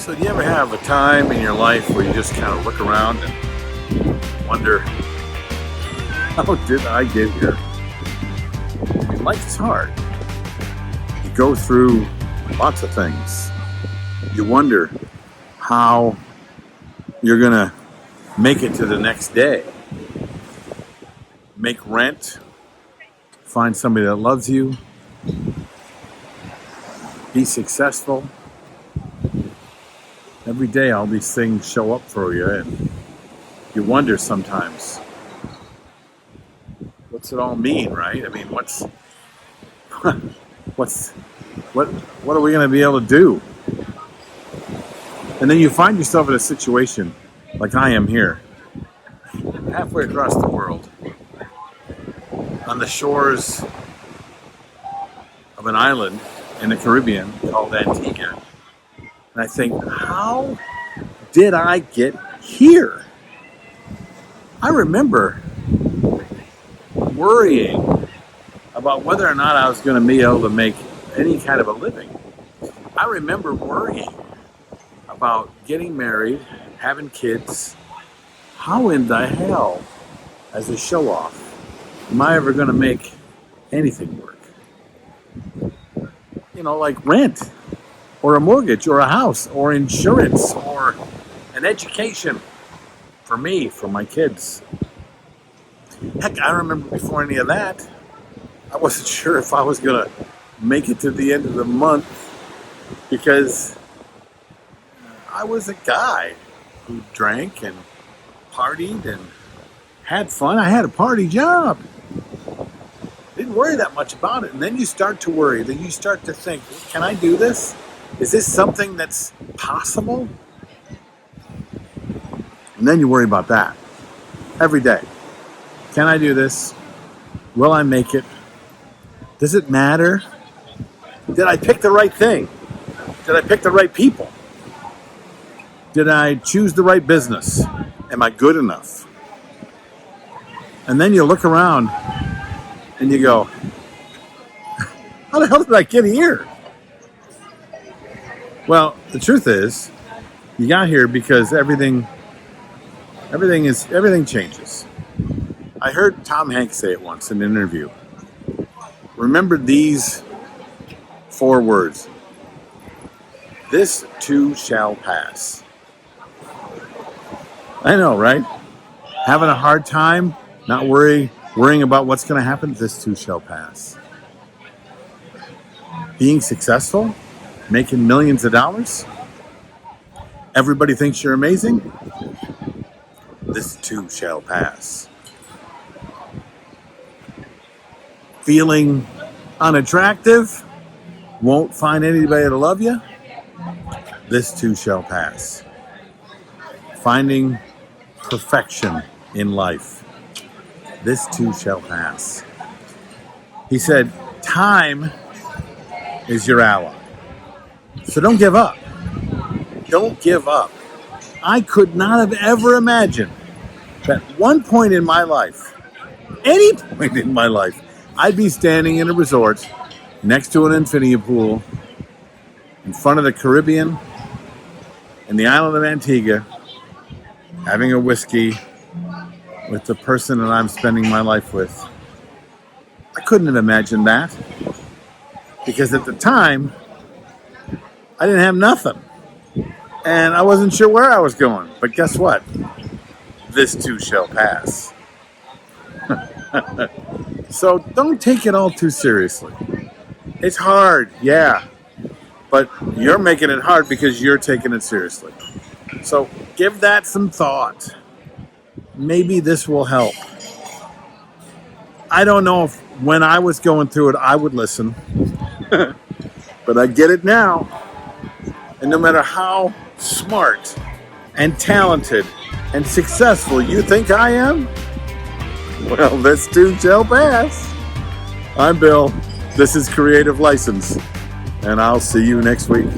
So do you ever have a time in your life where you just kind of look around and wonder, how did I get here? I mean, life is hard. You go through lots of things. You wonder how you're going to make it to the next day. Make rent, find somebody that loves you, be successful. Every day all these things show up for you, and you wonder sometimes, what's it all mean, right? I mean, what are we going to be able to do? And then you find yourself in a situation like I am here, halfway across the world, on the shores of an island in the Caribbean called Antigua. And I think, how did I get here? I remember worrying about whether or not I was going to be able to make any kind of a living. I remember worrying about getting married, having kids. How in the hell, as a show-off, am I ever going to make anything work? You know, like rent, or a mortgage, or a house, or insurance, or an education for me, for my kids. Heck, I remember before any of that, I wasn't sure if I was going to make it to the end of the month, because I was a guy who drank and partied and had fun. I had a party job. Didn't worry that much about it. And then you start to worry. Then you start to think, can I do this? Is this something that's possible? And then you worry about that every day. Can I do this? Will I make it? Does it matter? Did I pick the right thing? Did I pick the right people? Did I choose the right business? Am I good enough? And then you look around and you go, how the hell did I get here? Well, the truth is, you got here because everything changes. I heard Tom Hanks say it once in an interview. Remember these 4 words. This too shall pass. I know, right? Having a hard time, not worrying about what's going to happen. This too shall pass. Being successful, making millions of dollars. Everybody thinks you're amazing. This too shall pass. Feeling unattractive, won't find anybody to love you. This too shall pass. Finding perfection in life. This too shall pass. He said, time is your ally. So don't give up. Don't give up. I could not have ever imagined that one point in my life, any point in my life, I'd be standing in a resort next to an infinity pool in front of the Caribbean in the island of Antigua, having a whiskey with the person that I'm spending my life with. I couldn't have imagined that, because at the time, I didn't have nothing. And I wasn't sure where I was going. But guess what? This too shall pass. So don't take it all too seriously. It's hard, yeah. But you're making it hard because you're taking it seriously. So give that some thought. Maybe this will help. I don't know if when I was going through it, I would listen. But I get it now. And no matter how smart and talented and successful you think I am, well, this too shall pass. I'm Bill. This is Creative License. And I'll see you next week.